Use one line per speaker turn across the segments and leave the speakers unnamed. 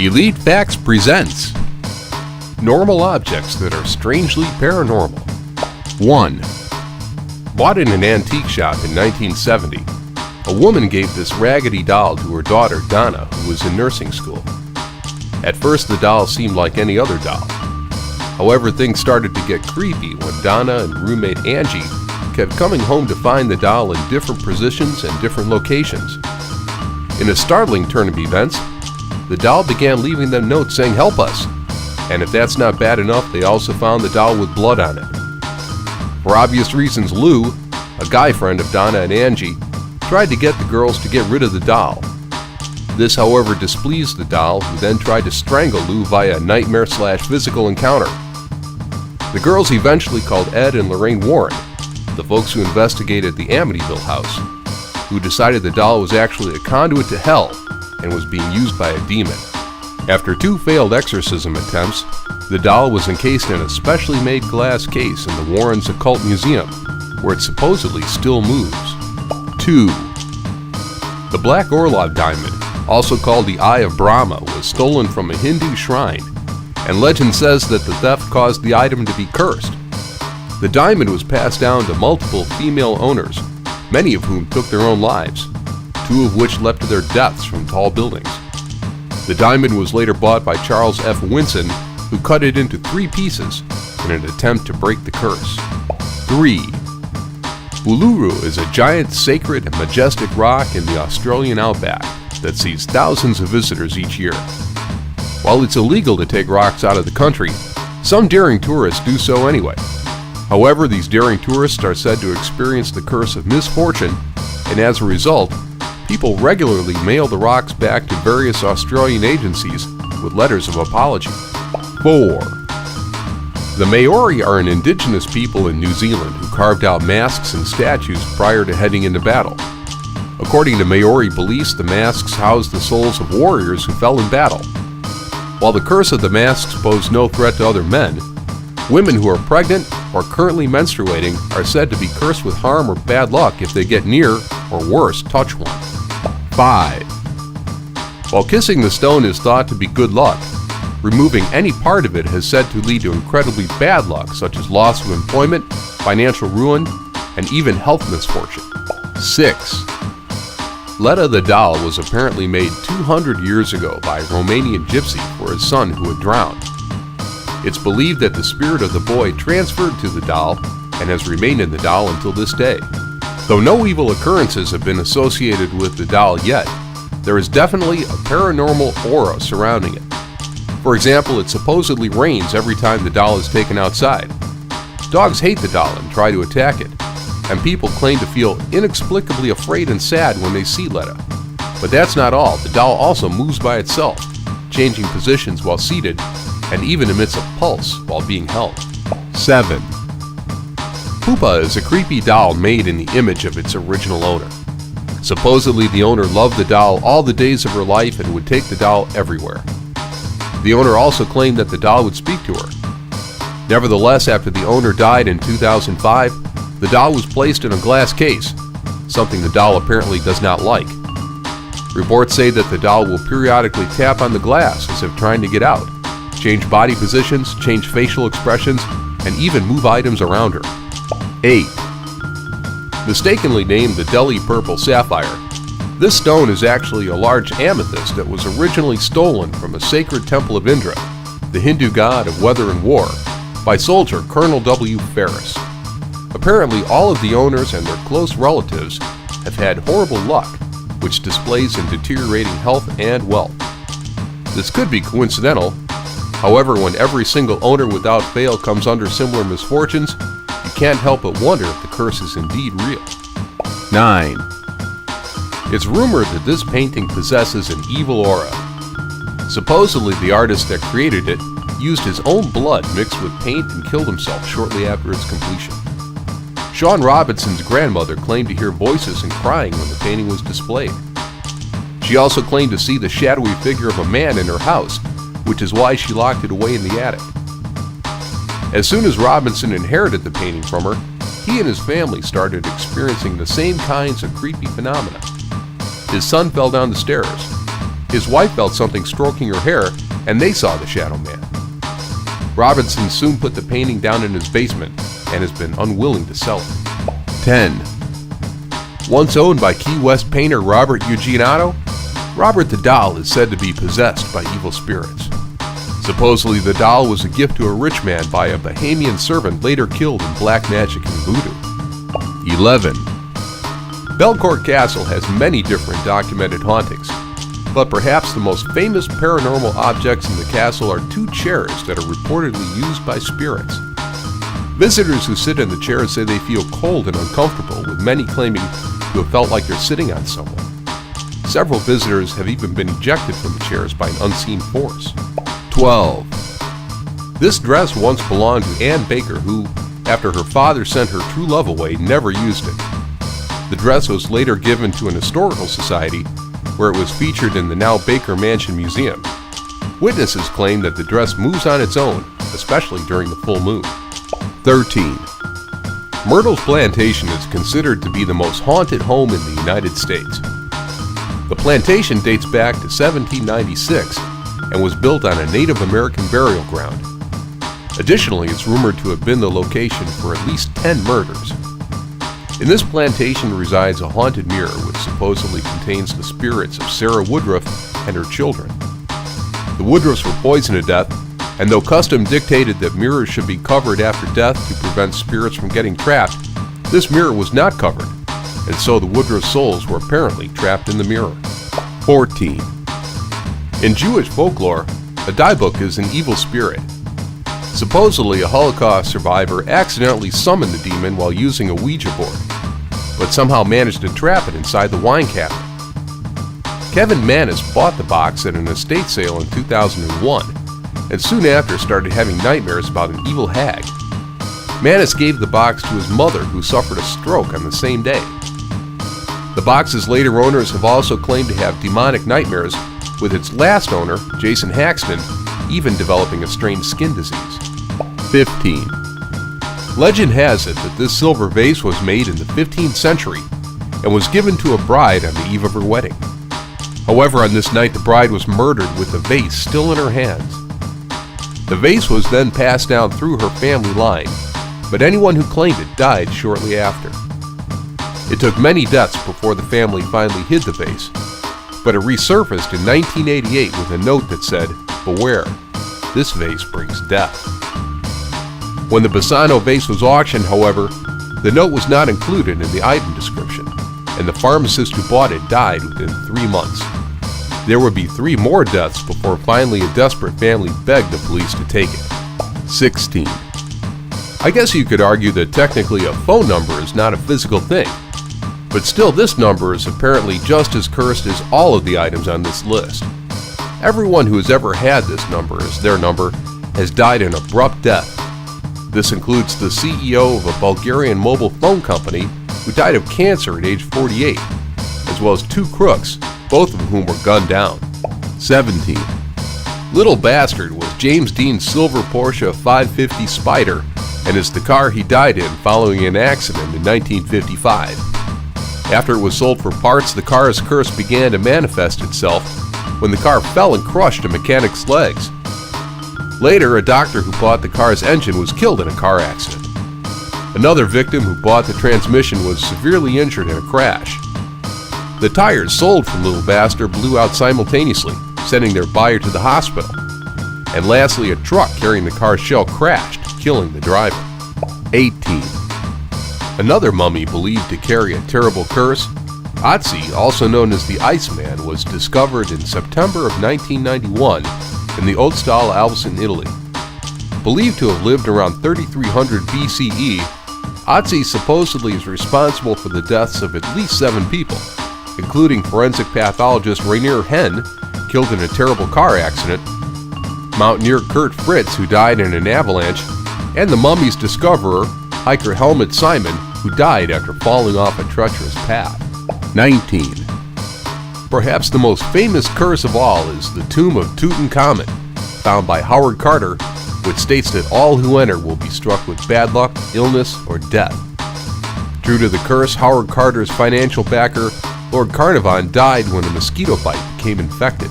Elite Facts presents Normal Objects That Are Strangely Paranormal. 1. Bought in an antique shop in 1970, a woman gave this raggedy doll to her daughter Donna, who was in nursing school. At first the doll seemed like any other doll. However, things started to get creepy when Donna and roommate Angie kept coming home to find the doll in different positions and different locations. In a startling turn of events, the doll began leaving them notes saying, "Help us." And if that's not bad enough, they also found the doll with blood on it. For obvious reasons, Lou, a guy friend of Donna and Angie, tried to get the girls to get rid of the doll. This, however, displeased the doll, who then tried to strangle Lou via a nightmare/physical encounter. The girls eventually called Ed and Lorraine Warren, the folks who investigated the Amityville house, who decided the doll was actually a conduit to hell and was being used by a demon. After 2 failed exorcism attempts, the doll was encased in a specially made glass case in the Warrens' occult museum, where it supposedly still moves. 2. The Black Orlov diamond, also called the Eye of Brahma, was stolen from a Hindu shrine, and legend says that the theft caused the item to be cursed. The diamond was passed down to multiple female owners, many of whom took their own lives, 2 of which leapt to their deaths from tall buildings. The diamond was later bought by Charles F. Winson, who cut it into 3 pieces in an attempt to break the curse. 3. Fuluru is a giant, sacred, and majestic rock in the Australian outback that sees thousands of visitors each year. While it's illegal to take rocks out of the country, some daring tourists do so anyway. However, these daring tourists are said to experience the curse of misfortune, and as a result, people regularly mail the rocks back to various Australian agencies with letters of apology. 4. The Maori are an indigenous people in New Zealand who carved out masks and statues prior to heading into battle. According to Maori beliefs, the masks house the souls of warriors who fell in battle. While the curse of the masks pose no threat to other men, women who are pregnant or currently menstruating are said to be cursed with harm or bad luck if they get near, or worse, touch one. 5. While kissing the stone is thought to be good luck, removing any part of it has said to lead to incredibly bad luck, such as loss of employment, financial ruin, and even health misfortune. 6. Letta the doll was apparently made 200 years ago by a Romanian gypsy for his son who had drowned. It's believed that the spirit of the boy transferred to the doll and has remained in the doll until this day. Though no evil occurrences have been associated with the doll yet, there is definitely a paranormal aura surrounding it. For example, it supposedly rains every time the doll is taken outside. Dogs hate the doll and try to attack it, and people claim to feel inexplicably afraid and sad when they see Letta. But that's not all. The doll also moves by itself, changing positions while seated, and even emits a pulse while being held. 7. Hoopa is a creepy doll made in the image of its original owner. Supposedly, the owner loved the doll all the days of her life and would take the doll everywhere. The owner also claimed that the doll would speak to her. Nevertheless, after the owner died in 2005, the doll was placed in a glass case, something the doll apparently does not like. Reports say that the doll will periodically tap on the glass as if trying to get out, change body positions, change facial expressions, and even move items around her. 8. Mistakenly named the Delhi Purple Sapphire, this stone is actually a large amethyst that was originally stolen from a sacred temple of Indra, the Hindu god of weather and war, by soldier Colonel W. Ferris. Apparently, all of the owners and their close relatives have had horrible luck, which displays in deteriorating health and wealth. This could be coincidental. However, when every single owner without fail comes under similar misfortunes, you can't help but wonder if the curse is indeed real. 9. It's rumored that this painting possesses an evil aura. Supposedly, the artist that created it used his own blood mixed with paint and killed himself shortly after its completion. Sean Robinson's grandmother claimed to hear voices and crying when the painting was displayed. She also claimed to see the shadowy figure of a man in her house, which is why she locked it away in the attic. As soon as Robinson inherited the painting from her, he and his family started experiencing the same kinds of creepy phenomena. His son fell down the stairs. His wife felt something stroking her hair, and they saw the shadow man. Robinson soon put the painting down in his basement and has been unwilling to sell it. 10. Once owned by Key West painter Robert Eugenotto, Robert the doll is said to be possessed by evil spirits. Supposedly the doll was a gift to a rich man by a Bahamian servant later killed in black magic and voodoo. 11. Belcourt Castle has many different documented hauntings, but perhaps the most famous paranormal objects in the castle are two chairs that are reportedly used by spirits. Visitors who sit in the chairs say they feel cold and uncomfortable, with many claiming to have felt like they're sitting on someone. Several visitors have even been ejected from the chairs by an unseen force. 12. This dress once belonged to Ann Baker, who, after her father sent her true love away, never used it. The dress was later given to an historical society, where it was featured in the now Baker Mansion Museum. Witnesses claim that the dress moves on its own, especially during the full moon. 13. Myrtles Plantation is considered to be the most haunted home in the United States. The plantation dates back to 1796 and was built on a Native American burial ground. Additionally, it's rumored to have been the location for at least 10 murders. In this plantation resides a haunted mirror which supposedly contains the spirits of Sarah Woodruff and her children. The Woodruffs were poisoned to death, and though custom dictated that mirrors should be covered after death to prevent spirits from getting trapped, this mirror was not covered, and so the Woodruff souls were apparently trapped in the mirror. 14. In Jewish folklore, a dybbuk is an evil spirit. Supposedly, a Holocaust survivor accidentally summoned the demon while using a Ouija board, but somehow managed to trap it inside the wine cabinet. Kevin Manis bought the box at an estate sale in 2001, and soon after started having nightmares about an evil hag. Manis gave the box to his mother, who suffered a stroke on the same day. The box's later owners have also claimed to have demonic nightmares, with its last owner, Jason Haxton, even developing a strange skin disease. 15. Legend has it that this silver vase was made in the 15th century and was given to a bride on the eve of her wedding. However, on this night the bride was murdered with the vase still in her hands. The vase was then passed down through her family line, but anyone who claimed it died shortly after. It took many deaths before the family finally hid the vase, but it resurfaced in 1988 with a note that said, "Beware, this vase brings death." When the Bassano vase was auctioned, however, the note was not included in the item description, and the pharmacist who bought it died within 3 months. There would be 3 more deaths before finally a desperate family begged the police to take it. 16. I guess you could argue that technically a phone number is not a physical thing, but still this number is apparently just as cursed as all of the items on this list. Everyone who has ever had this number as their number has died an abrupt death. This includes the CEO of a Bulgarian mobile phone company who died of cancer at age 48, as well as 2 crooks, both of whom were gunned down. 17. Little Bastard was James Dean's silver Porsche 550 Spider, and is the car he died in following an accident in 1955. After it was sold for parts, the car's curse began to manifest itself when the car fell and crushed a mechanic's legs. Later, a doctor who bought the car's engine was killed in a car accident. Another victim who bought the transmission was severely injured in a crash. The tires sold from Little Bastard blew out simultaneously, sending their buyer to the hospital. And lastly, a truck carrying the car's shell crashed, killing the driver. 18. Another mummy believed to carry a terrible curse, Otzi, also known as the Iceman, was discovered in September of 1991 in the Otzi Alps in Italy. Believed to have lived around 3300 BCE, Otzi supposedly is responsible for the deaths of at least 7 people, including forensic pathologist Rainier Henn, killed in a terrible car accident, mountaineer Kurt Fritz, who died in an avalanche, and the mummy's discoverer, hiker Helmut Simon, who died after falling off a treacherous path. 19. Perhaps the most famous curse of all is the tomb of Tootin Comet, found by Howard Carter, which states that all who enter will be struck with bad luck, illness, or death. True to the curse, Howard Carter's financial backer, Lord Carnarvon, died when a mosquito bite became infected.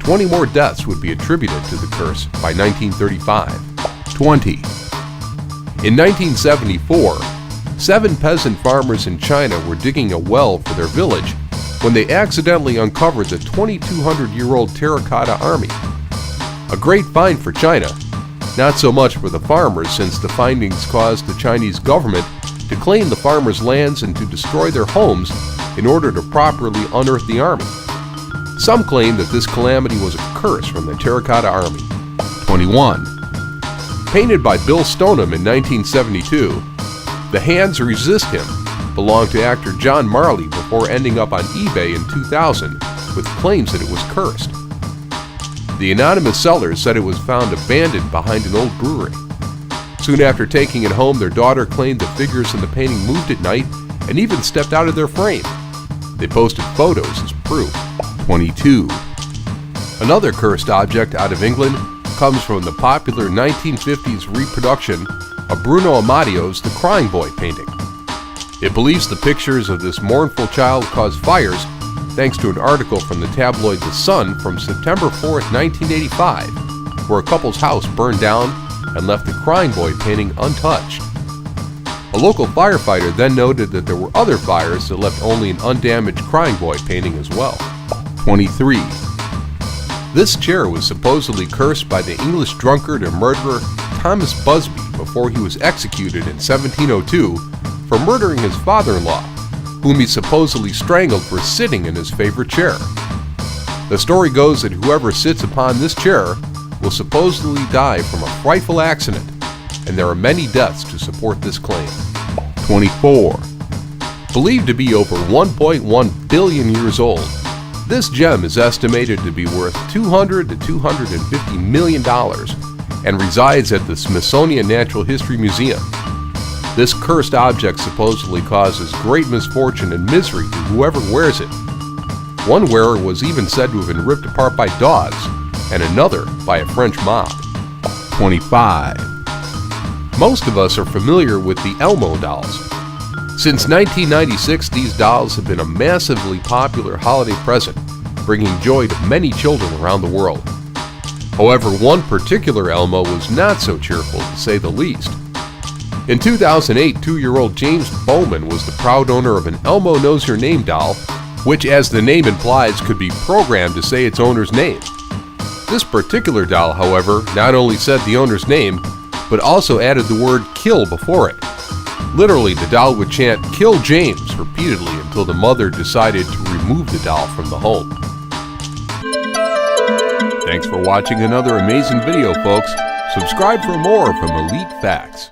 20 more deaths would be attributed to the curse by 1935. 20. In 1974, 7 peasant farmers in China were digging a well for their village when they accidentally uncovered the 2,200-year-old Terracotta Army. A great find for China, not so much for the farmers, since the findings caused the Chinese government to claim the farmers' lands and to destroy their homes in order to properly unearth the army. Some claim that this calamity was a curse from the Terracotta Army. 21. Painted by Bill Stoneham in 1972, The Hands Resist Him belonged to actor John Marley before ending up on eBay in 2000 with claims that it was cursed. The anonymous seller said it was found abandoned behind an old brewery. Soon after taking it home, their daughter claimed the figures in the painting moved at night and even stepped out of their frame. They posted photos as proof. 22. Another cursed object out of England comes from the popular 1950s reproduction of Bruno Amadio's The Crying Boy painting. It believes the pictures of this mournful child caused fires thanks to an article from the tabloid The Sun from September 4, 1985, where a couple's house burned down and left the Crying Boy painting untouched. A local firefighter then noted that there were other fires that left only an undamaged Crying Boy painting as well. 23. This chair was supposedly cursed by the English drunkard and murderer Thomas Busby before he was executed in 1702 for murdering his father-in-law, whom he supposedly strangled for sitting in his favorite chair. The story goes that whoever sits upon this chair will supposedly die from a frightful accident, and there are many deaths to support this claim. 24. Believed to be over 1.1 billion years old, this gem is estimated to be worth $200 to $250 million and resides at the Smithsonian Natural History Museum. This cursed object supposedly causes great misfortune and misery to whoever wears it. One wearer was even said to have been ripped apart by dogs, and another by a French mob. 25. Most of us are familiar with the Elmo dolls. Since 1996, these dolls have been a massively popular holiday present, bringing joy to many children around the world. However, one particular Elmo was not so cheerful, to say the least. In 2008, 2-year-old James Bowman was the proud owner of an Elmo Knows Your Name doll, which, as the name implies, could be programmed to say its owner's name. This particular doll, however, not only said the owner's name, but also added the word "kill" before it. Literally, the doll would chant "Kill James" repeatedly until the mother decided to remove the doll from the home. Thanks for watching another amazing video, folks. Subscribe for more from Elite Facts.